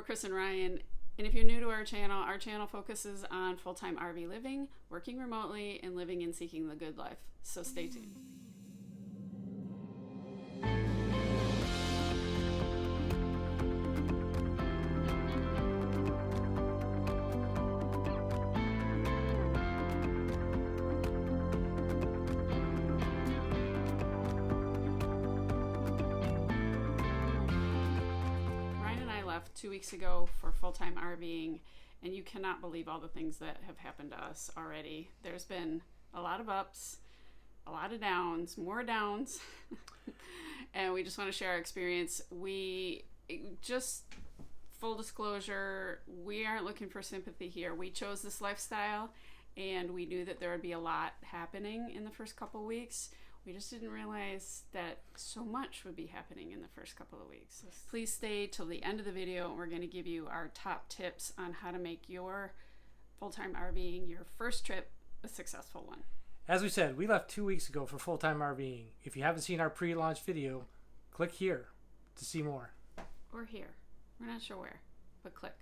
We're Chris and Ryan, and if you're new to our channel focuses on full-time RV living, working remotely, and living and seeking the good life. So stay tuned. Ryan and I left 2 weeks ago for full-time RVing, and you cannot believe all the things that have happened to us already. There's been a lot of ups, a lot of downs, more downs, and we just want to share our experience. We just, full disclosure, we aren't looking for sympathy here. We chose this lifestyle, and we knew that there would be a lot happening in the first couple of weeks. We just didn't realize that so much would be happening in the first couple of weeks. So please stay till the end of the video, and we're going to give you our top tips on how to make your full-time RVing, your first trip, a successful one. As we said, we left 2 weeks ago for full-time RVing. If you haven't seen our pre-launch video, click here to see more. Or here. We're not sure where, but click.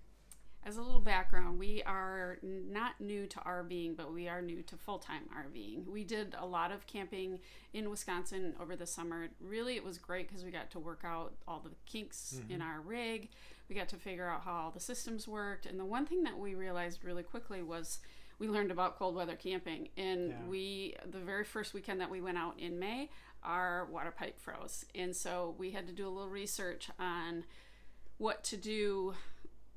As a little background, we are not new to RVing, but we are new to full-time RVing. We did a lot of camping in Wisconsin over the summer. Really, it was great because we got to work out all the kinks in our rig. We got to figure out how all the systems worked. And the one thing that we realized really quickly was we learned about cold weather camping. And the very first weekend that we went out in May, our water pipe froze. And so we had to do a little research on what to do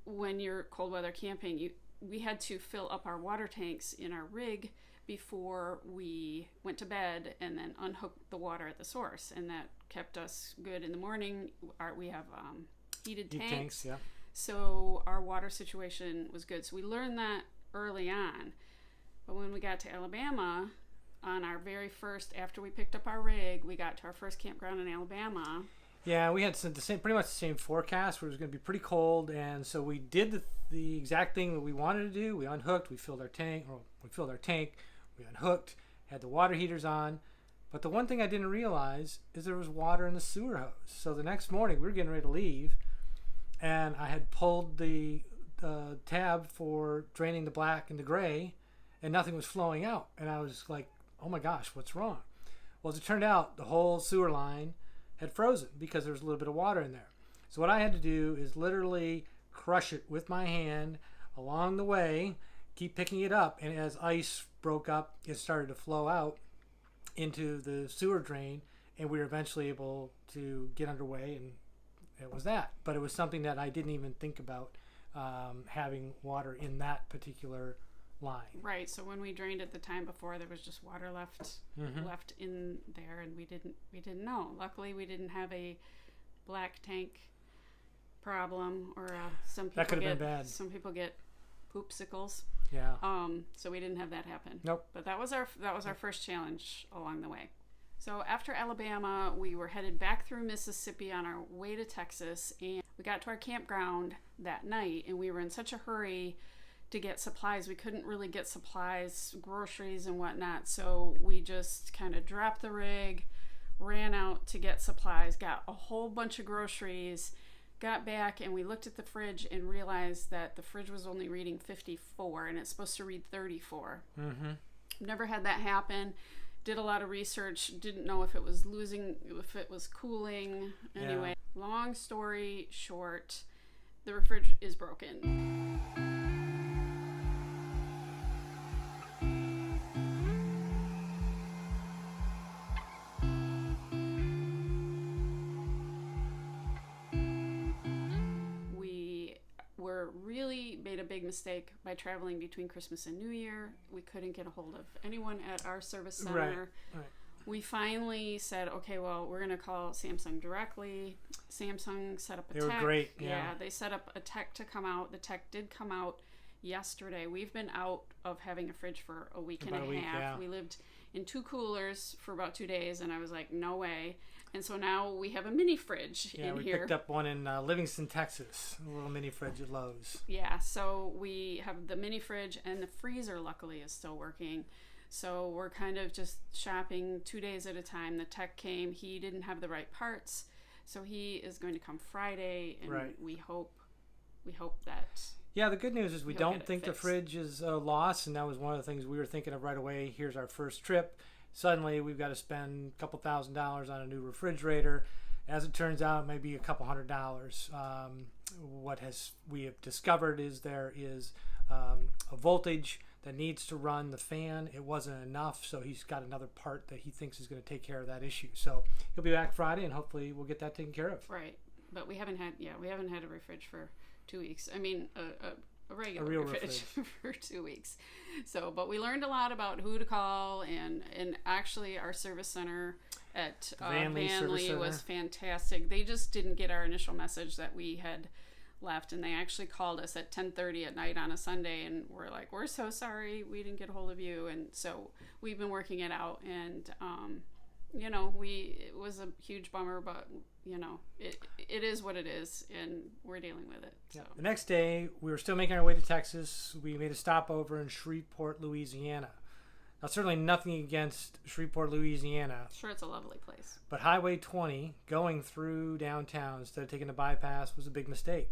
when you're cold weather camping. We had to fill up our water tanks in our rig before we went to bed and then unhook the water at the source, and that kept us good in the morning. We have heated tanks, so our water situation was good. So we learned that early on. But when we got to Alabama, on our very first, after we picked up our rig, we got to our first campground in Alabama. Yeah, we had pretty much the same forecast where it was going to be pretty cold, and so we did the exact thing that we wanted to do. We unhooked, we filled our tank, we unhooked, had the water heaters on. But the one thing I didn't realize is there was water in the sewer hose. So the next morning we were getting ready to leave, and I had pulled the tab for draining the black and the gray, and nothing was flowing out. And I was like, oh my gosh, what's wrong? Well, as it turned out, the whole sewer line had frozen because there was a little bit of water in there. So what I had to do is literally crush it with my hand along the way, keep picking it up, and as ice broke up, it started to flow out into the sewer drain, and we were eventually able to get underway, and it was that. But it was something that I didn't even think about, having water in that particular line. Right. So when we drained it the time before, there was just water left in there, and we didn't know. Luckily, we didn't have a black tank problem, or some people that could have been bad. Some people get poopsicles. Yeah. So we didn't have that happen. Nope. But that was our first challenge along the way. So after Alabama, we were headed back through Mississippi on our way to Texas, and we got to our campground that night, and we were in such a hurry to get supplies. We couldn't really get supplies, groceries and whatnot, so we just kind of dropped the rig, ran out to get supplies, got a whole bunch of groceries, got back, and we looked at the fridge and realized that the fridge was only reading 54 and it's supposed to read 34. Never had that happen. Did a lot of research, didn't know if it was cooling. Anyway, long story short, the fridge is broken. Really made a big mistake by traveling between Christmas and New Year. We couldn't get a hold of anyone at our service center. Right. We finally said, okay, well, we're going to call Samsung directly. Samsung set up a tech. They were great. Yeah, they set up a tech to come out. The tech did come out yesterday. We've been out of having a fridge for a week and a half. Yeah. We lived in 2 coolers for about 2 days, and I was like, no way. And so now we have a mini fridge in here. Yeah, we picked up one in Livingston, Texas, a little mini fridge at Lowe's. Yeah, so we have the mini fridge, and the freezer, luckily, is still working. So we're kind of just shopping 2 days at a time. The tech came. He didn't have the right parts, so he is going to come Friday, and we hope we hope that. Yeah, the good news is we don't think the fixed. fridge is a loss, and that was one of the things we were thinking of right away. Here's our first trip. Suddenly, we've got to spend a couple $1,000s on a new refrigerator. As it turns out, it may be a couple $100. We have discovered is there is a voltage that needs to run the fan. It wasn't enough, so he's got another part that he thinks is going to take care of that issue. So he'll be back Friday, and hopefully we'll get that taken care of. Right, but we haven't had a refrige for 2 weeks. I mean, a regular refrige for 2 weeks. So, but we learned a lot about who to call, and actually our service center at Van Lee was fantastic. They just didn't get our initial message that we had left, and they actually called us at 10:30 at night on a Sunday, and we're like, we're so sorry we didn't get a hold of you. And so we've been working it out, and it was a huge bummer, but it is what it is, and we're dealing with it. So. Yeah. The next day, we were still making our way to Texas. We made a stopover in Shreveport, Louisiana. Now, certainly nothing against Shreveport, Louisiana. Sure, it's a lovely place. But Highway 20, going through downtown instead of taking the bypass, was a big mistake.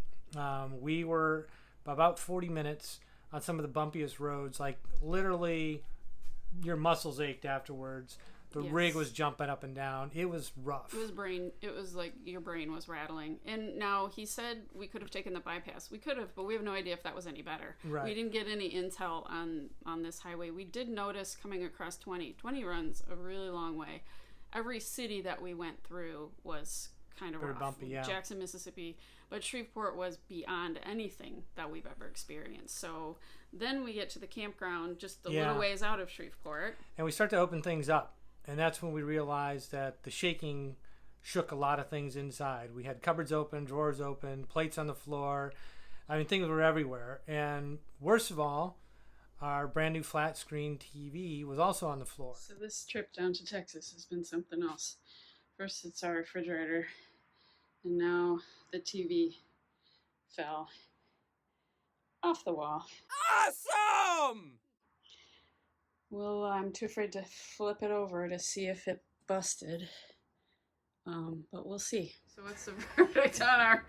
We were about 40 minutes on some of the bumpiest roads, like literally your muscles ached afterwards. The rig was jumping up and down. It was rough. It was like your brain was rattling. And now he said we could have taken the bypass. We could have, but we have no idea if that was any better. Right. We didn't get any intel on this highway. We did notice coming across 20. 20 runs a really long way. Every city that we went through was kind of rough. Bumpy, yeah. Jackson, Mississippi. But Shreveport was beyond anything that we've ever experienced. So then we get to the campground just a little ways out of Shreveport. And we start to open things up. And that's when we realized that the shaking shook a lot of things inside. We had cupboards open, drawers open, plates on the floor. I mean, things were everywhere. And worst of all, our brand new flat screen TV was also on the floor. So this trip down to Texas has been something else. First, it's our refrigerator, and now the TV fell off the wall. Awesome! Well, I'm too afraid to flip it over to see if it busted. But we'll see. So what's the verdict on our...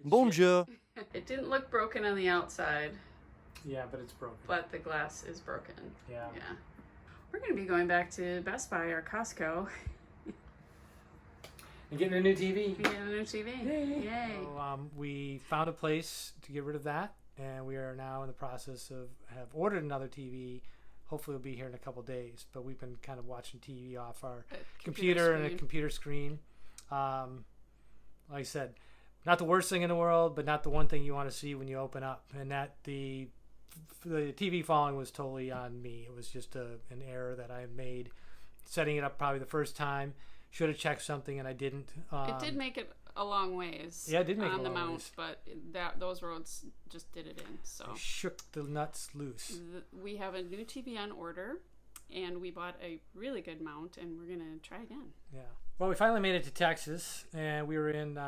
Bonjour. It didn't look broken on the outside. Yeah, but it's broken. But the glass is broken. Yeah. We're going to be going back to Best Buy or Costco. And getting a new TV. Yay. So, we found a place to get rid of that. And we are now in the process of have ordered another TV. Hopefully it'll be here in a couple days. But we've been kind of watching TV off our computer and a computer screen. Like I said, not the worst thing in the world, but not the one thing you want to see when you open up. And that the TV falling was totally on me. It was just an error that I made setting it up probably the first time. Should have checked something and I didn't. It did make it a long ways. Yeah, it did make it a on the long mount, ways. but those roads just did it in. So I shook the nuts loose. We have a new TV on order, and we bought a really good mount, and we're gonna try again. Yeah. Well, we finally made it to Texas, and we were in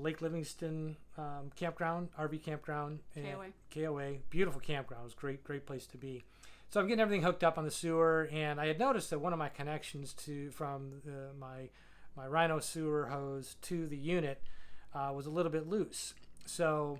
Lake Livingston campground, RV campground. KOA. Beautiful campground. It was great place to be. So I'm getting everything hooked up on the sewer, and I had noticed that one of my connections from my Rhino sewer hose to the unit was a little bit loose. So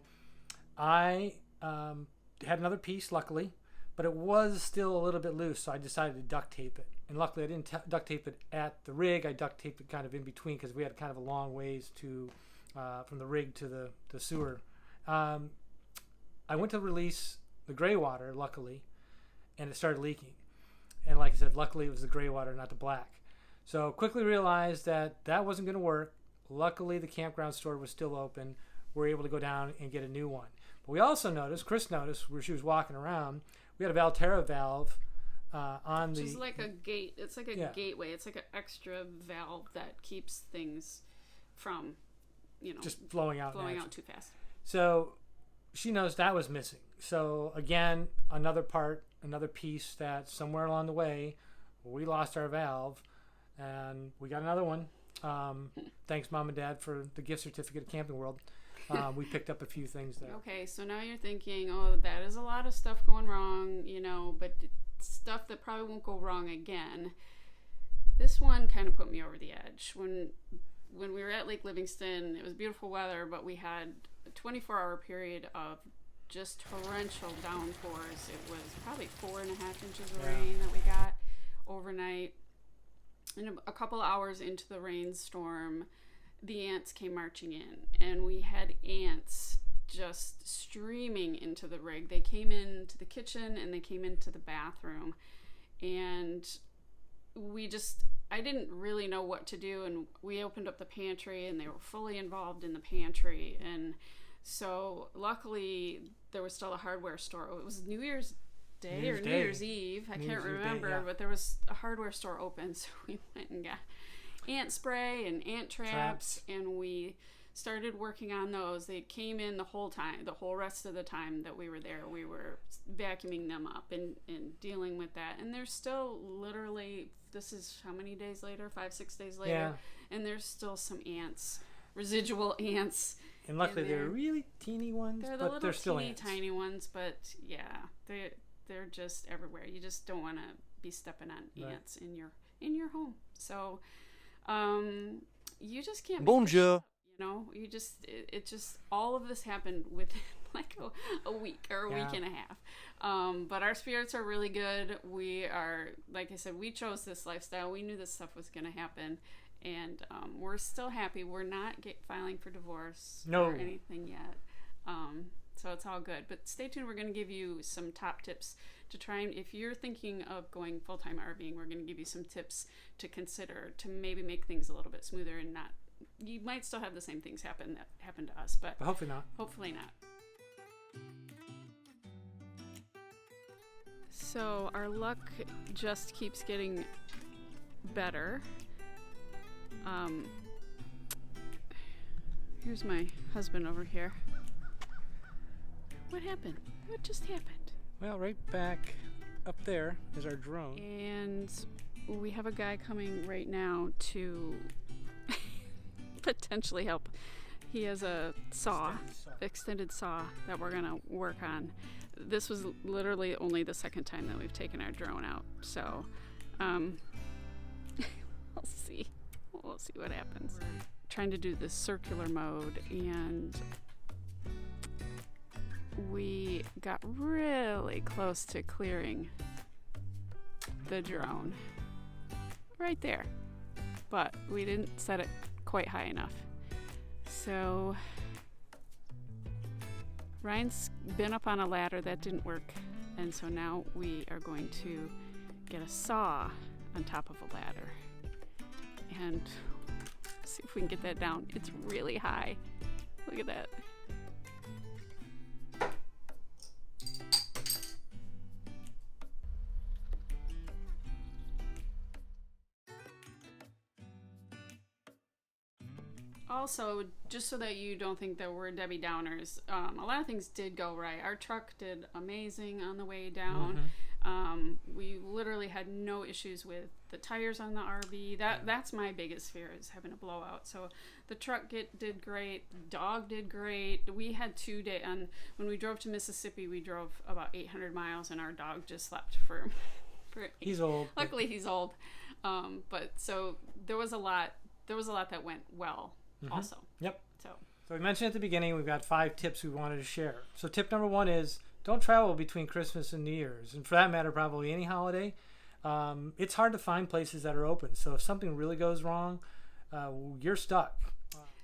I had another piece, luckily, but it was still a little bit loose, so I decided to duct tape it. And luckily I didn't duct tape it at the rig. I duct taped it kind of in between because we had kind of a long ways from the rig to the sewer. I went to release the gray water, luckily, and it started leaking. And like I said, luckily it was the gray water, not the black. So quickly realized that wasn't going to work. Luckily, the campground store was still open. We were able to go down and get a new one. But we also noticed, Chris noticed, where she was walking around, we had a Valterra valve on the... Which is like a gate. It's like a gateway. It's like an extra valve that keeps things from, just flowing out too fast. So she noticed that was missing. So again, another piece that somewhere along the way, we lost our valve. And we got another one. Thanks, Mom and Dad, for the gift certificate at Camping World. We picked up a few things there. Okay, so now you're thinking, oh, that is a lot of stuff going wrong, but stuff that probably won't go wrong again. This one kind of put me over the edge. When we were at Lake Livingston, it was beautiful weather, but we had a 24-hour period of just torrential downpours. It was probably 4.5 inches of rain that we got overnight. And a couple hours into the rainstorm, the ants came marching in, and we had ants just streaming into the rig. They came into the kitchen and they came into the bathroom, and I didn't really know what to do, and we opened up the pantry and they were fully involved in the pantry. And so luckily there was still a hardware store. It was New Year's Day New Year's Eve. I can't remember, but there was a hardware store open, so we went and got ant spray and ant traps, and we started working on those. They came in the whole rest of the time that we were there. We were vacuuming them up and dealing with that. And there's still literally, this is how many days later? 5-6 days later. And there's still some ants, residual ants. And luckily they're really teeny ones, but they're still ants. Tiny ones, but yeah, they're just everywhere. You just don't want to be stepping on ants in your home. So you just can't. Bonjour. You just it just all of this happened within like a week or a week and a half. But our spirits are really good. We are, like I said, we chose this lifestyle. We knew this stuff was going to happen, and we're still happy. We're not filing for divorce or anything yet. So it's all good. But stay tuned. We're going to give you some top tips to try and, if you're thinking of going full-time RVing, we're going to give you some tips to consider to maybe make things a little bit smoother and not. You might still have the same things happen that happened to us, but hopefully not. Hopefully not. So our luck just keeps getting better. Here's my husband over here. What happened? What just happened? Well, right back up there is our drone. And we have a guy coming right now to potentially help. He has a extended saw that we're gonna work on. This was literally only the second time that we've taken our drone out, so we'll see what happens. We're trying to do this circular mode, and we got really close to clearing the drone right there, but we didn't set it quite high enough. So Ryan's been up on a ladder. That didn't work, and so now we are going to get a saw on top of a ladder and see if we can get that down. It's really high. Look at that. Also, just so that you don't think that we're Debbie Downers, a lot of things did go right. Our truck did amazing on the way down. We literally had no issues with the tires on the RV. That's my biggest fear, is having a blowout. So the truck did great. The dog did great. We had 2 days. When we drove to Mississippi, we drove about 800 miles, and our dog just slept for He's old. Luckily, he's old. But so there was a lot that went well. Also. Yep. So we mentioned at the beginning, we've got 5 tips we wanted to share. So tip number 1 is don't travel between Christmas and New Year's, and for that matter, probably any holiday. It's hard to find places that are open. So if something really goes wrong, you're stuck.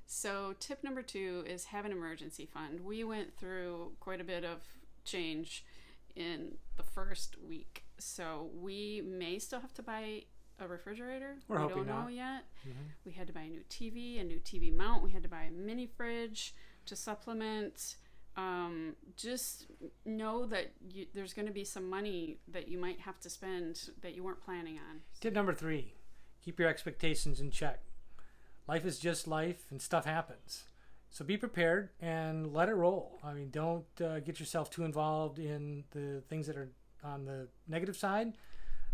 So tip number 2 is have an emergency fund. We went through quite a bit of change in the first week, so we may still have to buy a refrigerator. We don't know yet. We had to buy a new TV mount. We had to buy a mini fridge to supplement. Just know that there's going to be some money that you might have to spend that you weren't planning on. Tip number 3, keep your expectations in check. Life is just life, and stuff happens. So be prepared and let it roll. I mean, don't get yourself too involved in the things that are on the negative side.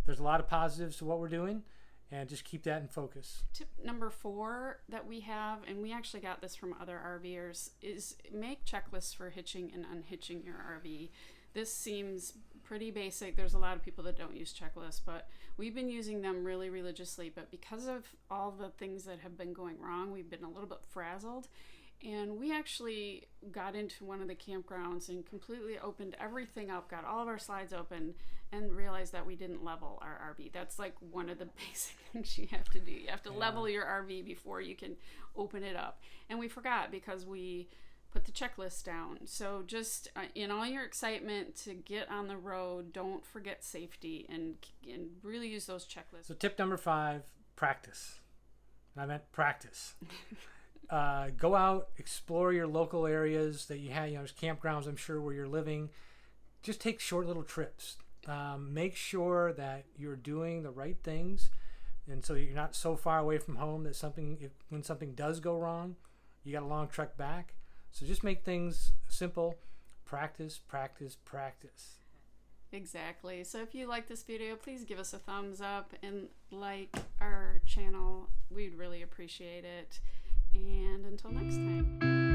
There's a lot of positives to what we're doing, and just keep that in focus. Tip number 4 that we have, and we actually got this from other RVers, is make checklists for hitching and unhitching your RV. This seems pretty basic. There's a lot of people that don't use checklists, but we've been using them really religiously. But because of all the things that have been going wrong, we've been a little bit frazzled. And we actually got into one of the campgrounds and completely opened everything up, got all of our slides open, and realized that we didn't level our RV. That's like one of the basic things you have to do. You have to level your RV before you can open it up. And we forgot because we put the checklist down. So just in all your excitement to get on the road, don't forget safety and really use those checklists. So tip number 5, practice. I meant practice. Go out, explore your local areas that you have. There's campgrounds, I'm sure, where you're living. Just take short little trips. Make sure that you're doing the right things, and so you're not so far away from home that when something does go wrong, you got a long trek back. So just make things simple. Practice, practice, practice. Exactly. So if you like this video, please give us a thumbs up and like our channel. We'd really appreciate it. And until next time.